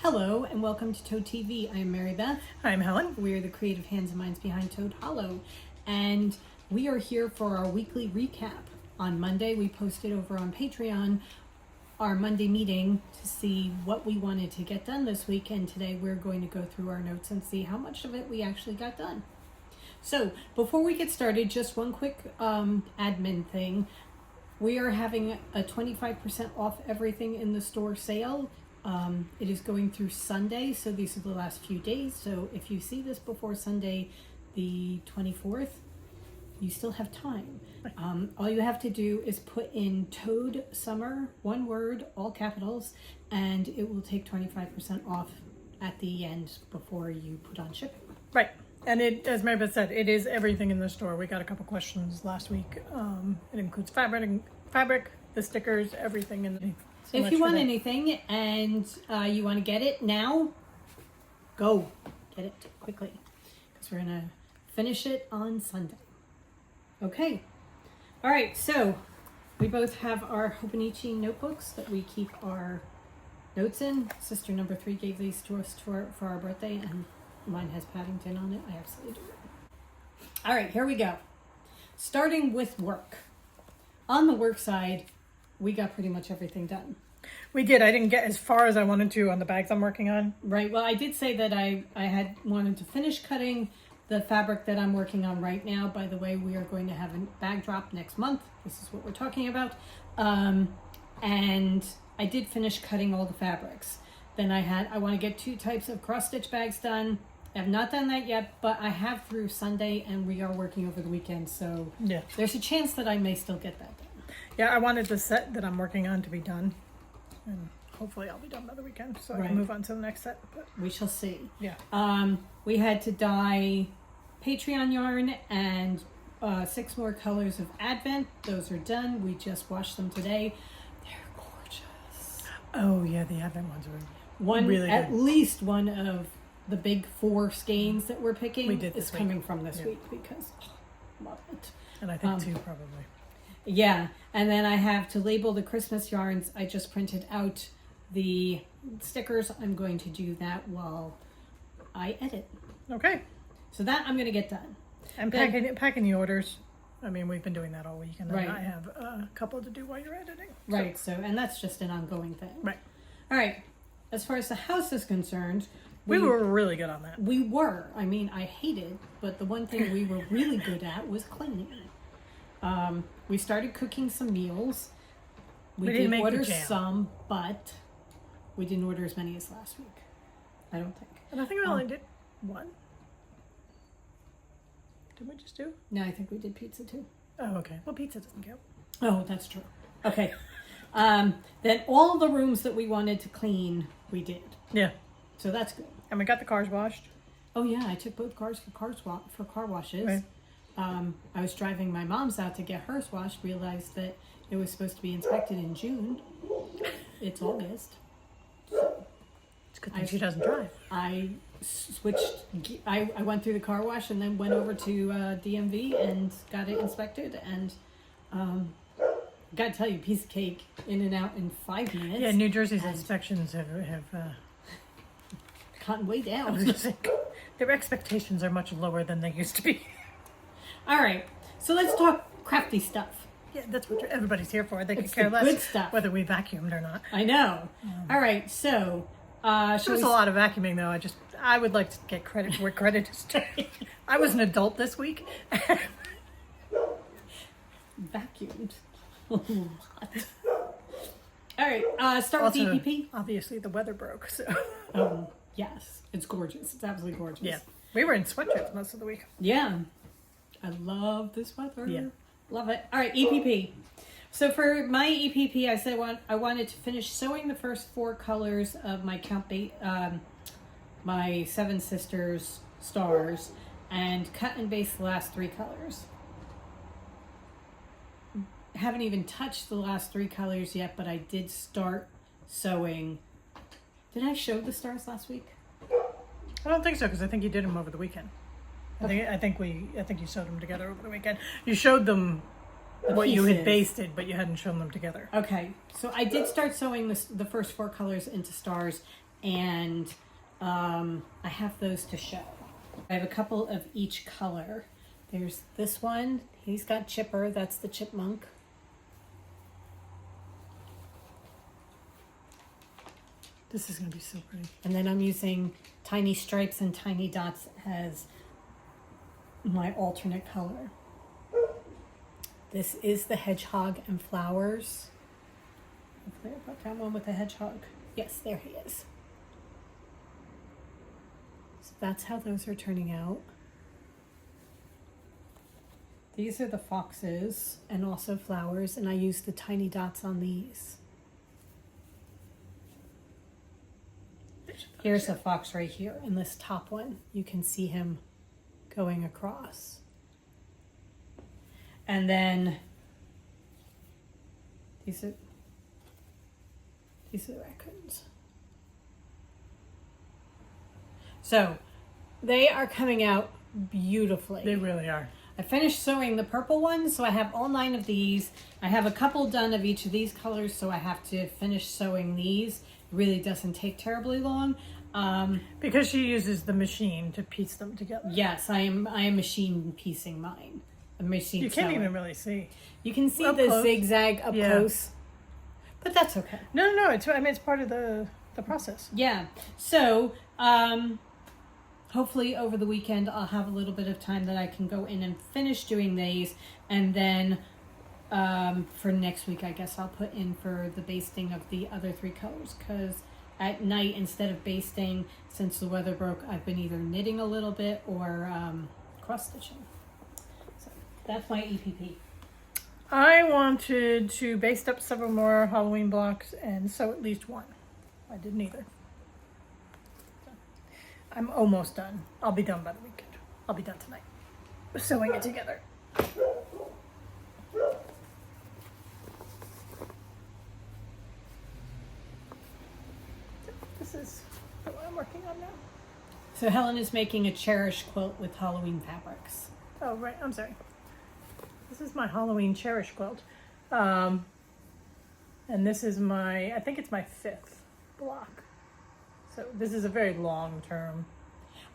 Hello and welcome to Toad TV. I am Mary Beth. I'm Helen. We are the creative hands and minds behind Toad Hollow, and we are here for our weekly recap. On Monday, we posted over on Patreon our Monday meeting to see what we wanted to get done this week, and today we're going to go through our notes and see how much of it we actually got done. So before we get started, just one quick admin thing. We are having a 25% off everything in the store sale. It is going through Sunday, so these are the last few days. So if you see this before Sunday, the 24th, you still have time. All you have to do is put in Toad Summer, one word, all capitals, and it will take 25% off at the end before you put on shipping. Right. And it, as Mary Beth said, it is everything in the store. We got a couple questions last week. It includes fabric, the stickers, everything in the... So if you want anything and you want to get it now, go get it quickly because we're going to finish it on Sunday. Okay. All right. So we both have our Hobonichi notebooks that we keep our notes in. Sister number 3 gave these to us for our birthday, and mine has Paddington on it. I absolutely adore it. All right. Here we go. Starting with work. On the work side, we got pretty much everything done. We did. I didn't get as far as I wanted to on the bags I'm working on. Right. Well, I did say that I had wanted to finish cutting the fabric that I'm working on right now. By the way, we are going to have a bag drop next month. This is what we're talking about. And I did finish cutting all the fabrics. Then I want to get 2 types of cross-stitch bags done. I have not done that yet, but I have through Sunday, and we are working over the weekend. So yeah, there's a chance that I may still get that done. Yeah, I wanted the set that I'm working on to be done. And hopefully I'll be done by the weekend so I can move on to the next set. But we shall see. Yeah. We had to dye Patreon yarn and 6 more colors of Advent. Those are done. We just washed them today. They're gorgeous. Oh yeah, the Advent ones are really good. At least one of the big 4 skeins that we're picking is coming from this week because love it. And I think 2 probably. Yeah, and then I have to label the Christmas yarns. I just printed out the stickers. I'm going to do that while I edit. Okay. So that I'm going to get done. And packing the orders. I mean, we've been doing that all week, and then right. I have a couple to do while you're editing. Right, so and that's just an ongoing thing. Right. All right. As far as the house is concerned, we were really good on that. We were. I mean, I hated, but the one thing we were really good at was cleaning. We started cooking some meals. We did order some, but we didn't order as many as last week. I don't think. And I think we only did 1. Did we just do? No, I think we did pizza too. Oh, okay. Well, pizza doesn't count. Oh, that's true. Okay. Then all the rooms that we wanted to clean, we did. Yeah. So that's good. And we got the cars washed. Oh yeah, I took both cars for car washes. Right. I was driving my mom's out to get hers washed, realized that it was supposed to be inspected in June. It's August. It's a good thing she doesn't drive. I switched, I went through the car wash and then went over to DMV and got it inspected, and gotta tell you, piece of cake, in and out in 5 minutes. Yeah, New Jersey's inspections have gotten way down. Their expectations are much lower than they used to be. All right, so let's talk crafty stuff. Yeah, that's what everybody's here for. They could care less good stuff. Whether we vacuumed or not. I know. All right, so there was a lot of vacuuming though. I would like to get credit for where credit is due. I was an adult this week. Vacuumed. All right, start with EPP. Obviously, the weather broke. So. Yes, it's gorgeous. It's absolutely gorgeous. Yeah, we were in sweatshirts most of the week. Yeah, I love this weather. Yeah, love it. All right, EPP. So for my EPP, I said I wanted to finish sewing the first 4 colors of my my 7 Sisters stars, and cut and baste the last 3 colors. I haven't even touched the last 3 colors yet, but I did start sewing. Did I show the stars last week? I don't think so, because I think you did them over the weekend. I think you sewed them together over the weekend. You showed them what you had basted, but you hadn't shown them together. Okay, so I did start sewing the first 4 colors into stars, and I have those to show. I have a couple of each color. There's this one. He's got Chipper. That's the chipmunk. This is going to be so pretty. And then I'm using tiny stripes and tiny dots as my alternate color. This is the hedgehog and flowers. Hopefully I got that one with the hedgehog. Yes, there he is. So that's how those are turning out. These are the foxes and also flowers, and I use the tiny dots on these. Here's a fox right here in this top one. You can see him going across. And then these are the raccoons. So they are coming out beautifully. They really are. I finished sewing the purple one, so I have all 9 of these. I have a couple done of each of these colors, so I have to finish sewing these. It really doesn't take terribly long. Because she uses the machine to piece them together. Yes, I am machine piecing mine. A machine You can't sewing. even really see. You can see Up the close. zigzag up Yeah. close, but that's okay. No. It's part of the process. Yeah. So, hopefully over the weekend I'll have a little bit of time that I can go in and finish doing these, and then for next week I guess I'll put in for the basting of the other 3 colors, because at night instead of basting, since the weather broke, I've been either knitting a little bit or cross stitching. So that's my EPP. I wanted to baste up several more Halloween blocks and sew at least one. I did neither. So, I'm almost done. I'll be done by the weekend. I'll be done tonight. We're sewing it together. This is what I'm working on now. So Helen is making a Cherish quilt with Halloween fabrics. Oh, right. I'm sorry. This is my Halloween Cherish Quilt. And this is I think it's my 5th block. So this is a very long-term.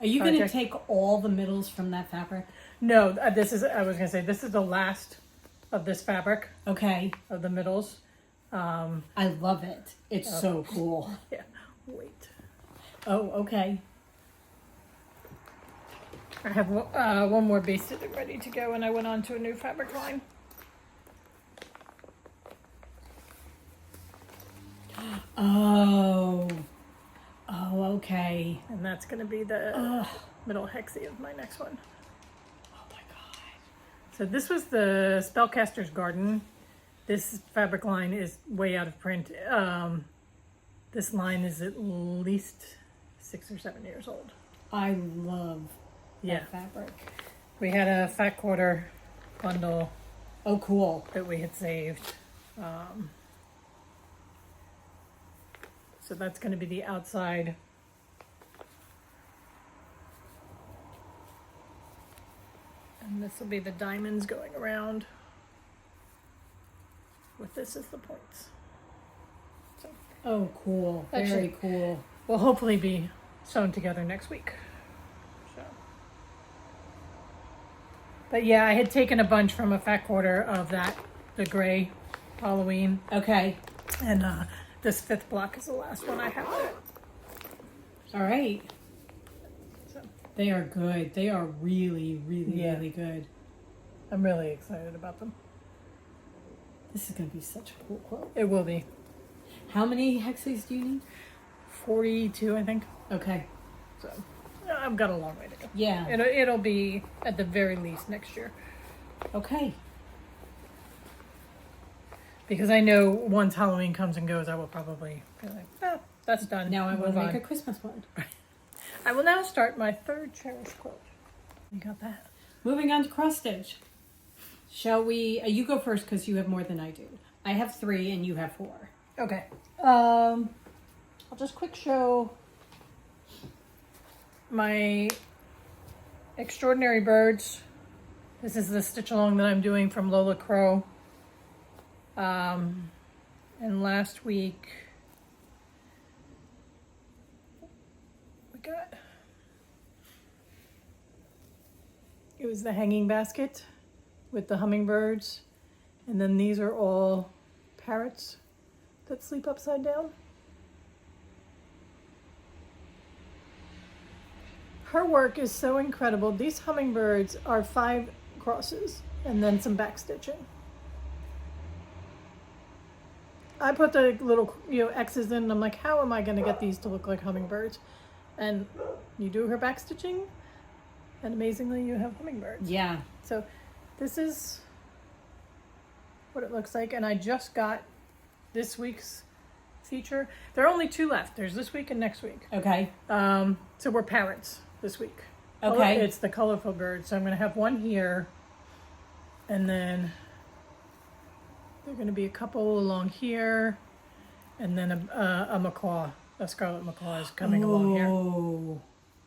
Are you going to project. take all the middles from that fabric? No, I was going to say, this is the last of this fabric, Okay. of the middles. I love it. It's so cool. Yeah, wait. Oh, okay. I have one more basted and ready to go, and I went on to a new fabric line. Oh, okay. And that's going to be the middle hexie of my next one. Oh my God. So this was the Spellcaster's Garden. This fabric line is way out of print. This line is at least 6 or 7 years old. I love Yeah. that fabric. We had a fat quarter bundle Oh, cool. that we had saved. So that's going to be the outside. And this will be the diamonds going around. With this as the points. So Oh, cool. Very Actually- cool. we'll hopefully be sewn together next week. So. But yeah, I had taken a bunch from a fat quarter of the gray Halloween. Okay. And this 5th block is the last one I have in it. All right. So They are good. They are really, really, Yeah. really good. I'm really excited about them. This is going to be such a cool quilt. It will be. How many hexies do you need? 42, I think. Okay. So I've got a long way to go. Yeah. It'll be at the very least next year. Okay. Because I know once Halloween comes and goes, I will probably be like, that's done. Now I want Move to make on. a Christmas one. I will now start my 3rd Cherish Quilt. You got that? Moving on to cross stitch. Shall we? You go first because you have more than I do. I have 3 and you have 4. Okay. I'll just quick show my Extraordinary Birds. This is the stitch along that I'm doing from Lola Crow. And last week got. It was the hanging basket with the hummingbirds. And then these are all parrots that sleep upside down. Her work is so incredible. These hummingbirds are 5 crosses and then some back stitching. I put the little, X's in, and I'm like, how am I going to get these to look like hummingbirds? And you do her back stitching, and amazingly, you have hummingbirds. Yeah. So this is what it looks like, and I just got this week's feature. There are only 2 left. There's this week and next week. Okay. So we're parrots this week. Okay. It's the colorful birds. So I'm going to have one here, and then there are going to be a couple along here, and then a macaw, a scarlet macaw is coming along here. Oh,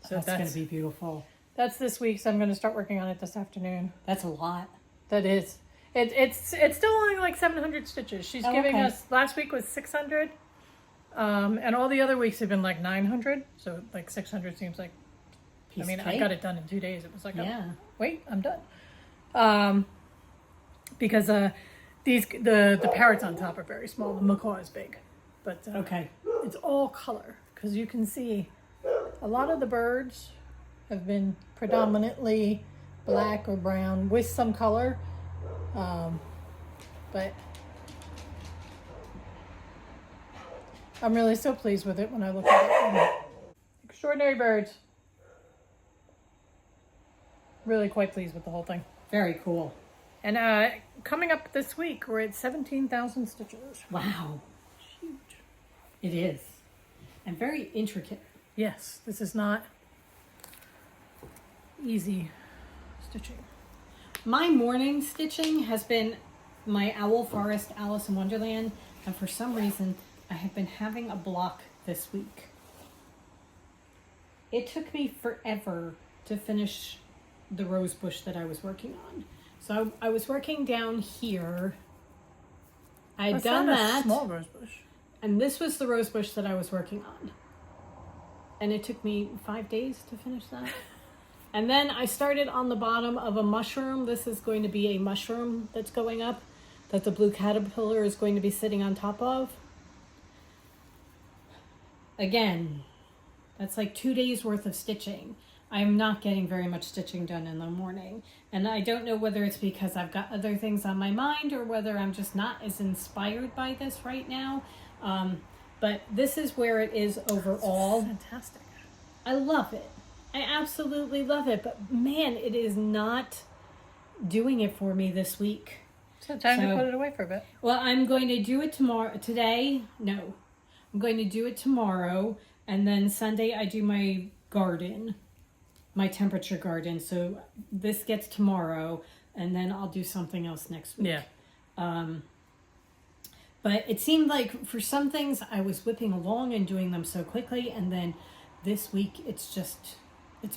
So that's going to be beautiful. That's this week, so I'm going to start working on it this afternoon. That's a lot. That is. It's still only like 700 stitches. She's giving us, last week was 600, and all the other weeks have been like 900, so like 600 seems like, I got it done in 2 days. It was like, yeah. Wait, I'm done. Because the parrots on top are very small. The macaw is big, but it's all color, because you can see a lot of the birds have been predominantly black or brown with some color, but I'm really so pleased with it when I look at it. Extraordinary birds. Really quite pleased with the whole thing. Very cool. And coming up this week, we're at 17,000 stitches. Wow. Huge. It is. And very intricate. Yes, this is not easy stitching. My morning stitching has been my Owl Forest Alice in Wonderland, and for some reason I have been having a block this week. It took me forever to finish the rose bush that I was working on. So I was working down here. I had done that. Small rose bush. And this was the rose bush that I was working on. And it took me 5 days to finish that. And then I started on the bottom of a mushroom. This is going to be a mushroom that's going up, that the blue caterpillar is going to be sitting on top of. Again, that's like 2 days worth of stitching. I'm not getting very much stitching done in the morning. And I don't know whether it's because I've got other things on my mind or whether I'm just not as inspired by this right now. But this is where it is overall. Fantastic. I love it. I absolutely love it. But man, it is not doing it for me this week. So time to put it away for a bit. Well, I'm going to do it tomorrow. Today, no. I'm going to do it tomorrow. And then Sunday I do my garden. My temperature garden. So this gets tomorrow, and then I'll do something else next week. Yeah. But it seemed like for some things I was whipping along and doing them so quickly, and then this week it's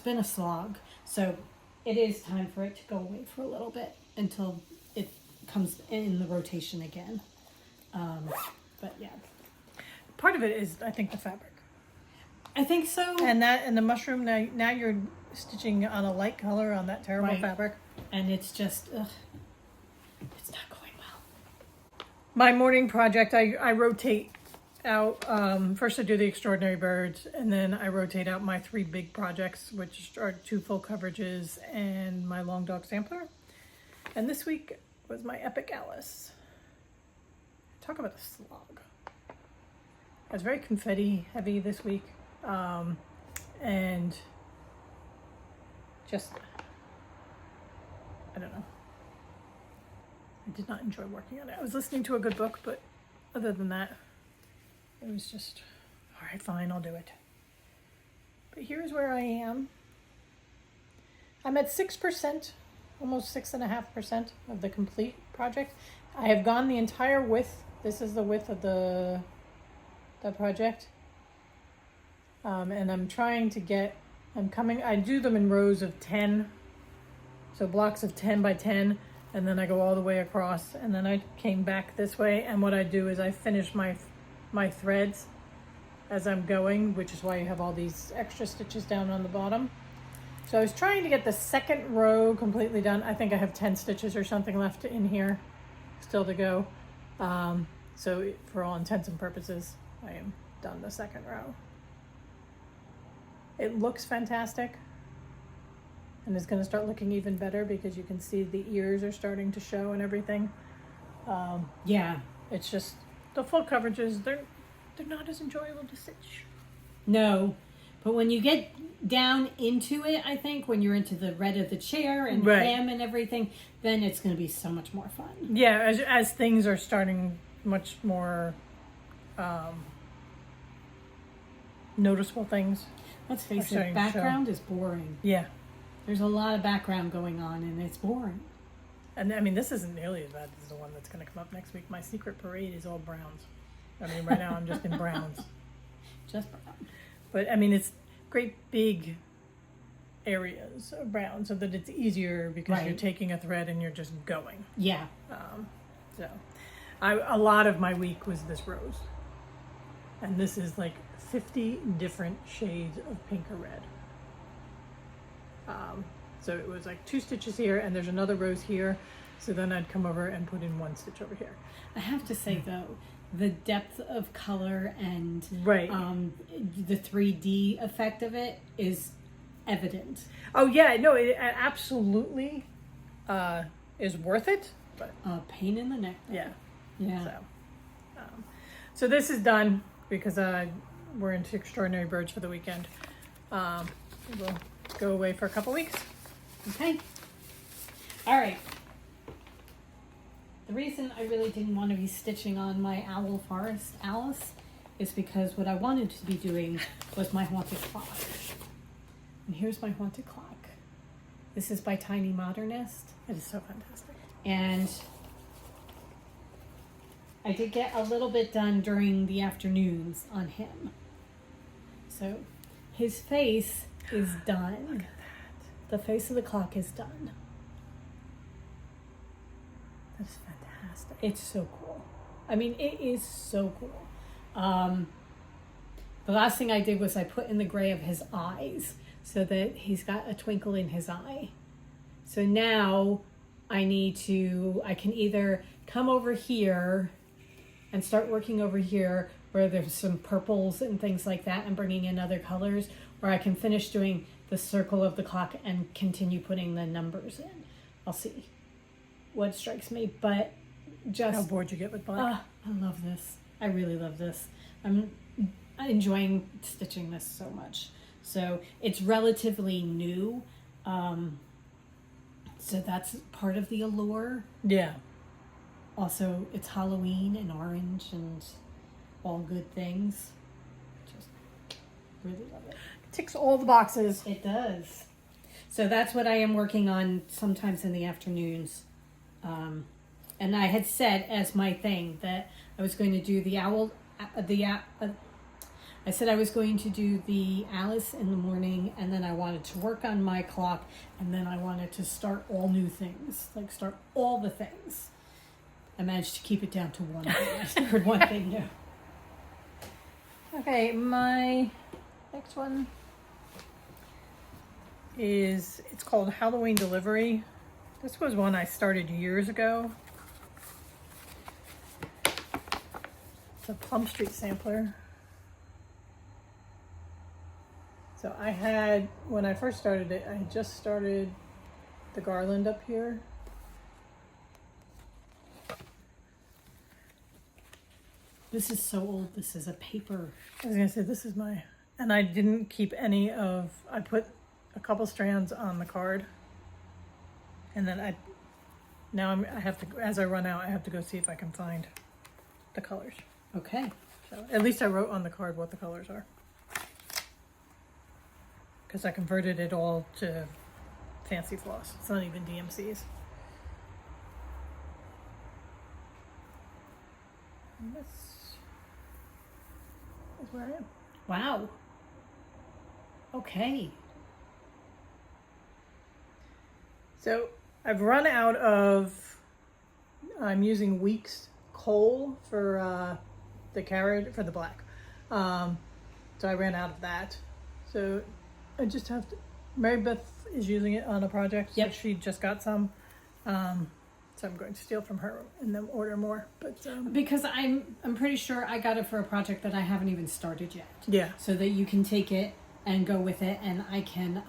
been a slog. So it is time for it to go away for a little bit until it comes in the rotation again. But yeah. Part of it is, I think, the fabric. I think so. And the mushroom, now you're stitching on a light color on that terrible fabric. And it's just, it's not going well. My morning project, I rotate out, first I do the extraordinary birds, and then I rotate out my 3 big projects, which are 2 full coverages and my long dog sampler. And this week was my Epic Alice. Talk about a slog. I was very confetti heavy this week. And just, I don't know. I did not enjoy working on it. I was listening to a good book, but other than that, it was just, all right, fine, I'll do it. But here's where I am. I'm at 6%, almost 6.5% of the complete project. I have gone the entire width. This is the width of the project. And I'm trying to get, I do them in rows of 10. So blocks of 10 by 10. And then I go all the way across. And then I came back this way. And what I do is I finish my threads as I'm going, which is why you have all these extra stitches down on the bottom. So I was trying to get the second row completely done. I think I have 10 stitches or something left in here still to go. So for all intents and purposes, I am done the second row. It looks fantastic. And it's going to start looking even better because you can see the ears are starting to show and everything. Yeah. It's just the full coverages, they're not as enjoyable to stitch. No. But when you get down into it, I think, when you're into the red of the chair and Right. hem and everything, then it's going to be so much more fun. Yeah, as things are starting much more noticeable things. Let's face it, starting to show. background is boring. Yeah. There's a lot of background going on, and it's boring. And I mean, this isn't nearly as bad as the one that's going to come up next week. My secret parade is all browns. I mean, right now I'm just in browns. Just brown. But I mean, it's great big areas of brown so that it's easier because you're Right. taking a thread and you're just going. Yeah. So a lot of my week was this rose. And this is like 50 different shades of pink or red. So it was like 2 stitches here and there's another rose here. So then I'd come over and put in 1 stitch over here. I have to say, though, the depth of color and Right. the 3D effect of it is evident. Oh yeah, no, it absolutely is worth it. But Pain in the neck. yeah. Yeah. So this is done because we're into Extraordinary Birds for the weekend. We'll go away for a couple weeks. Okay. All right. The reason I really didn't want to be stitching on my Owl Forest Alice is because what I wanted to be doing was my haunted clock. And here's my haunted clock. This is by Tiny Modernist. It is so fantastic. And I did get a little bit done during the afternoons on him. So his face is done. Look at that. The face of the clock is done. That's fantastic. It's so cool. I mean, it is so cool. The last thing I did was I put in the gray of his eyes so that he's got a twinkle in his eye. So now I can either come over here and start working over here where there's some purples and things like that and bringing in other colors, or I can finish doing the circle of the clock and continue putting the numbers in. I'll see what strikes me, but just How bored you get with black? I love this. I really love this. I'm enjoying stitching this so much. So it's relatively new, so that's part of the allure. Yeah. Also, it's Halloween and orange and all good things. Just really love it. Ticks all the boxes. It does. So that's what I am working on sometimes in the afternoons. And I had said as my thing that I was going to do the I said I was going to do the Alice in the morning, and then I wanted to work on my clock, and then I wanted to start all new things, like start all the things. I managed to keep it down to one thing. I started one thing new. Okay, my next one it's called Halloween Delivery. This was one I started years ago. It's a Plum Street sampler. So I had, when I first started it, I had just started the garland up here. This is so old. This is a paper. I was gonna say, this is my, and I didn't keep any of, I put a couple strands on the card. And then I have to, as I run out, I have to go see if I can find the colors. Okay. So at least I wrote on the card what the colors are. Because I converted it all to fancy floss. It's not even DMCs. And this is where I am. Wow. Okay. So I've run out of, I'm using Weeks coal for the carrot, for the black. So I ran out of that. So I just have to. Mary Beth is using it on a project. Yep. So she just got some. So I'm going to steal from her and then order more. But Because I'm pretty sure I got it for a project that I haven't even started yet. yeah. So that you can take it and go with it, and I can.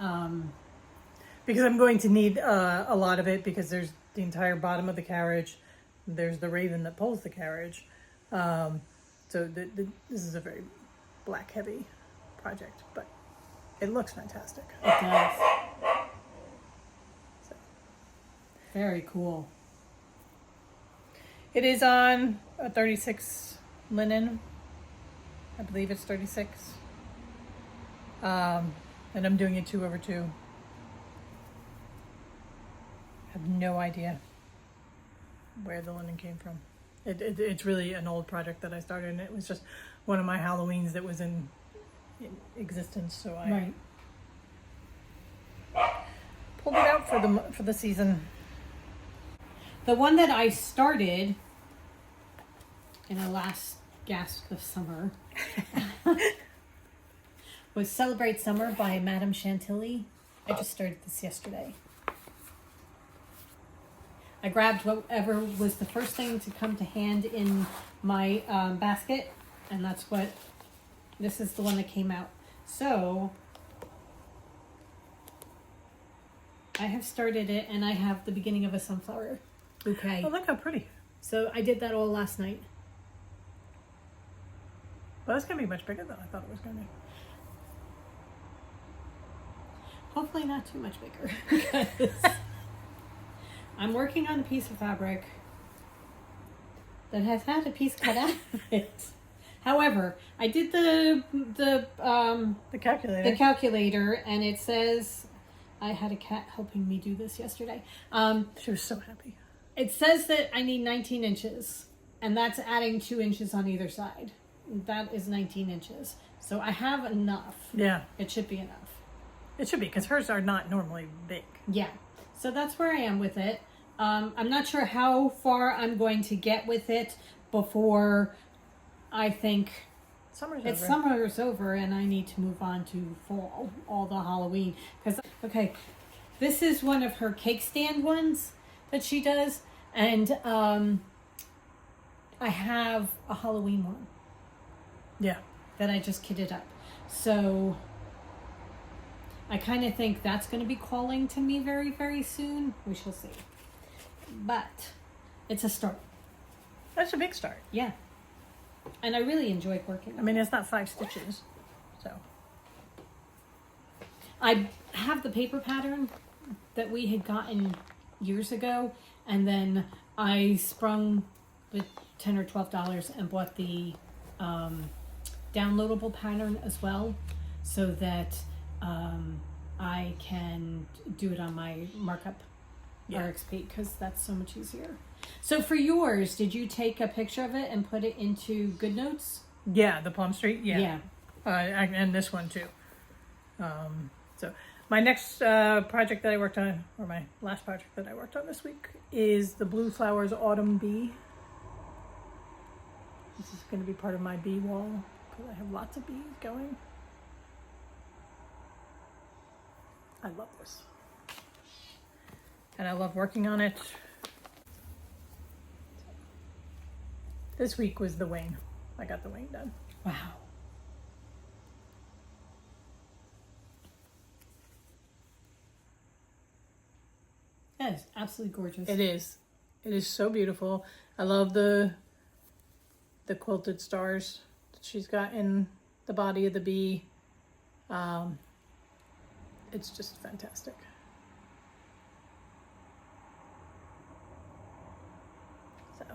Because I'm going to need a lot of it because there's the entire bottom of the carriage. There's the raven that pulls the carriage. So this is a very black heavy project, but it looks fantastic. It does. So. Very cool. It is on a 36 linen. I believe it's 36. And I'm doing it 2/2. I have no idea where the linen came from. It's really an old project that I started, and it was just one of my Halloweens that was in existence. So I pulled it out for the season. The one that I started in the last gasp of summer was Celebrate Summer by Madame Chantilly. I just started this yesterday. I grabbed whatever was the first thing to come to hand in my basket, and this is the one that came out. So I have started it, and I have the beginning of a sunflower bouquet. Oh, look how pretty. So I did that all last night. Well, that's going to be much bigger than I thought it was going to be. Hopefully not too much bigger. Because I'm working on a piece of fabric that has had a piece cut out of it. However, I did the calculator. The calculator, and it says I had a cat helping me do this yesterday. She was so happy. It says that I need 19 inches, and that's adding 2 inches on either side. That is 19 inches. So I have enough. Yeah. It should be enough. It should be, because hers are not normally big. Yeah. So that's where I am with it. I'm not sure how far I'm going to get with it before I think summer's over and I need to move on to fall, all the Halloween. Because, okay, this is one of her cake stand ones that she does. And I have a Halloween one. Yeah. That I just kitted up. So I kind of think that's going to be calling to me very, very soon. We shall see. But it's a start. That's a big start. Yeah. And I really enjoy working on I mean, it's not 5 stitches, so. I have the paper pattern that we had gotten years ago, and then I sprung the $10 or $12 and bought the downloadable pattern as well, so that I can do it on my markup RXP, because that's so much easier. So for yours, did you take a picture of it and put it into GoodNotes? Yeah, the Plum Street, yeah. And this one too. So my next project that I worked on, or my last project that I worked on this week, is the Blue Flowers Autumn Bee. This is going to be part of my bee wall, because I have lots of bees going. I love this. And I love working on it. This week was the wing. I got the wing done. Wow. That is absolutely gorgeous. It is. It is so beautiful. I love the quilted stars that she's got in the body of the bee. It's just fantastic. So.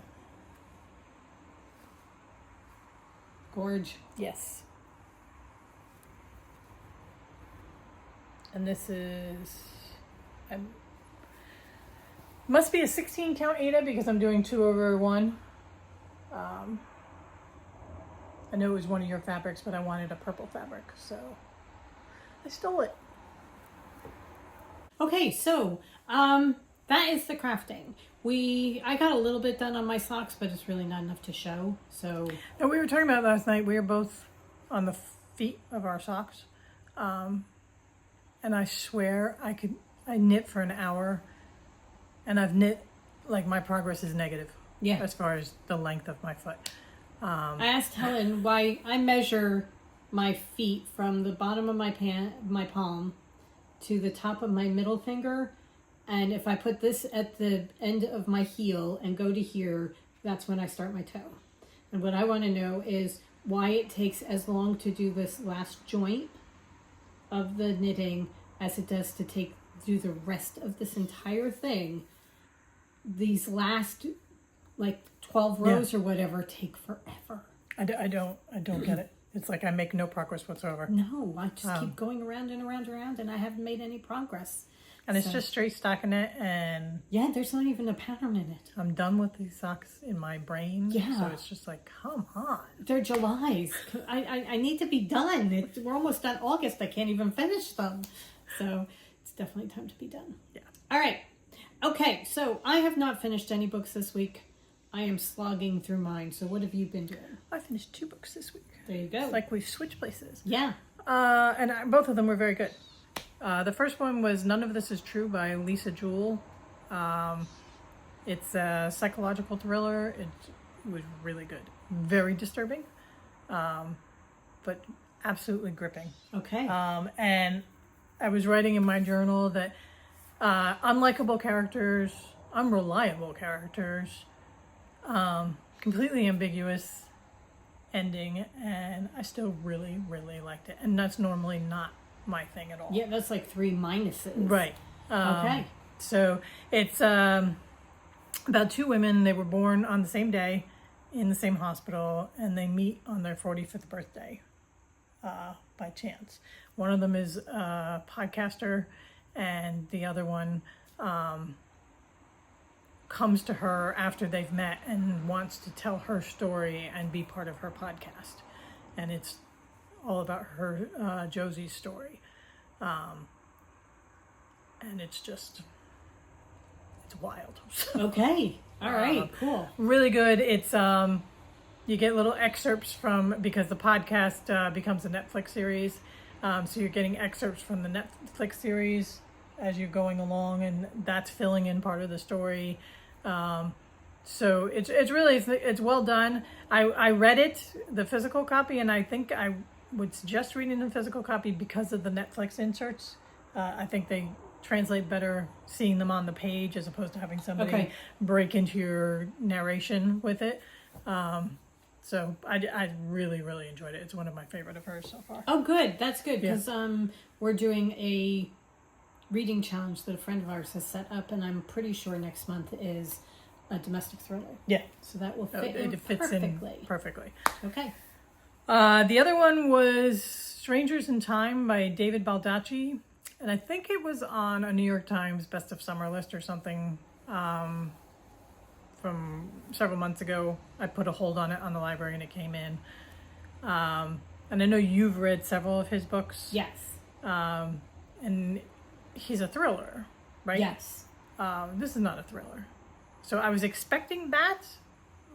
Gorge. Yes. And this is, must be a 16 count Ada, because I'm doing 2/1. I know it was one of your fabrics, but I wanted a purple fabric, so I stole it. Okay, so that is the crafting. I got a little bit done on my socks, but it's really not enough to show. So No, we were talking about last night. We were both on the feet of our socks. And I swear I knit for an hour, and I've knit, like, my progress is negative. Yeah. As far as the length of my foot. I asked Helen why I measure my feet from the bottom of my palm to the top of my middle finger, and if I put this at the end of my heel and go to here, that's when I start my toe. And what I want to know is why it takes as long to do this last joint of the knitting as it does to do the rest of this entire thing. These last, like, 12 rows or whatever take forever. I don't get it. It's like I make no progress whatsoever. No, I just keep going around and around and around, and I haven't made any progress. And it's just straight stocking it, and yeah, there's not even a pattern in it. I'm done with these socks in my brain. Yeah. So it's just like, come on. They're July's. I need to be done. We're almost done August. I can't even finish them. So it's definitely time to be done. Yeah. All right. Okay, so I have not finished any books this week. I am slogging through mine. So what have you been doing? I finished 2 books this week. There you go. It's like we've switched places. Yeah. Both of them were very good. The first one was None of This Is True by Lisa Jewell. It's a psychological thriller. It was really good. Very disturbing, but absolutely gripping. Okay. And I was writing in my journal that unlikable characters, unreliable characters, completely ambiguous ending, and I still really, really liked it. And that's normally not my thing at all. Yeah, that's like 3 minuses. Right. Okay. So it's about 2 women. They were born on the same day in the same hospital, and they meet on their 45th birthday by chance. One of them is a podcaster, and the other one comes to her after they've met and wants to tell her story and be part of her podcast. And it's all about her, Josie's story. And it's wild. Okay. All right. Cool. Really good. It's, you get little excerpts because the podcast becomes a Netflix series. So you're getting excerpts from the Netflix series as you're going along, and that's filling in part of the story. So it's really well done. I read it, the physical copy, and I think I would suggest reading the physical copy because of the Netflix inserts. I think they translate better seeing them on the page as opposed to having somebody break into your narration with it. So I really, really enjoyed it. It's one of my favorite of hers so far. Oh, good. That's good because we're doing a reading challenge that a friend of ours has set up, and I'm pretty sure next month is a domestic thriller. Yeah. So that will fit it fits perfectly. in perfectly. Okay. The other one was Strangers in Time by David Baldacci, and I think it was on a New York Times Best of Summer list or something from several months ago. I put a hold on it on the library and it came in. And I know you've read several of his books. Yes. And he's a thriller, right? Yes. This is not a thriller. So I was expecting that,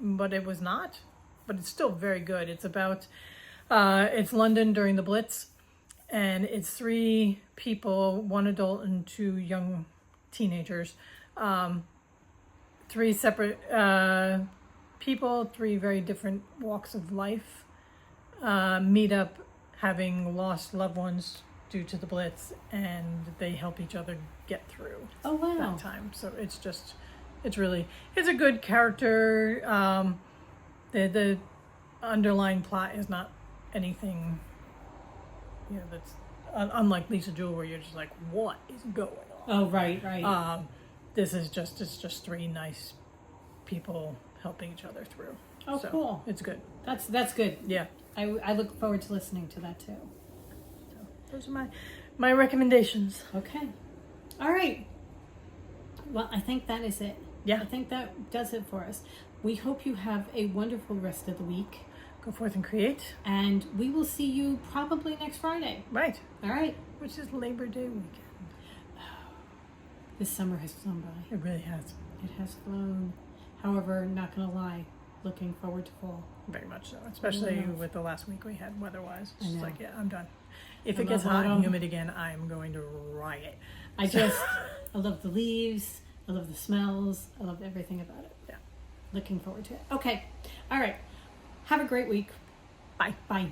but it was not. But it's still very good. It's about, it's London during the Blitz, and it's 3 people, 1 adult and 2 young teenagers. 3 separate people, 3 very different walks of life, meet up having lost loved ones due to the Blitz, and they help each other get through that time. So it's a good character. The underlying plot is not anything, that's unlike Lisa Jewell, where you're just like, what is going on? Oh, right. It's just 3 nice people helping each other through. Oh, so cool. It's good. That's good. Yeah. I look forward to listening to that too. So those are my recommendations. Okay. All right. Well, I think that is it. Yeah. I think that does it for us. We hope you have a wonderful rest of the week. Go forth and create. And we will see you probably next Friday. Right. All right. Which is Labor Day weekend. This summer has flown by. It really has. It has flown. However, not going to lie, looking forward to fall. Very much so, especially Love. with the last week we had weather-wise. It's I just know. like, yeah, I'm done. If I it gets love hot and autumn. humid again, I'm going to riot. I just, I love the leaves. I love the smells. I love everything about it. Yeah. Looking forward to it. Okay. All right. Have a great week. Bye. Bye.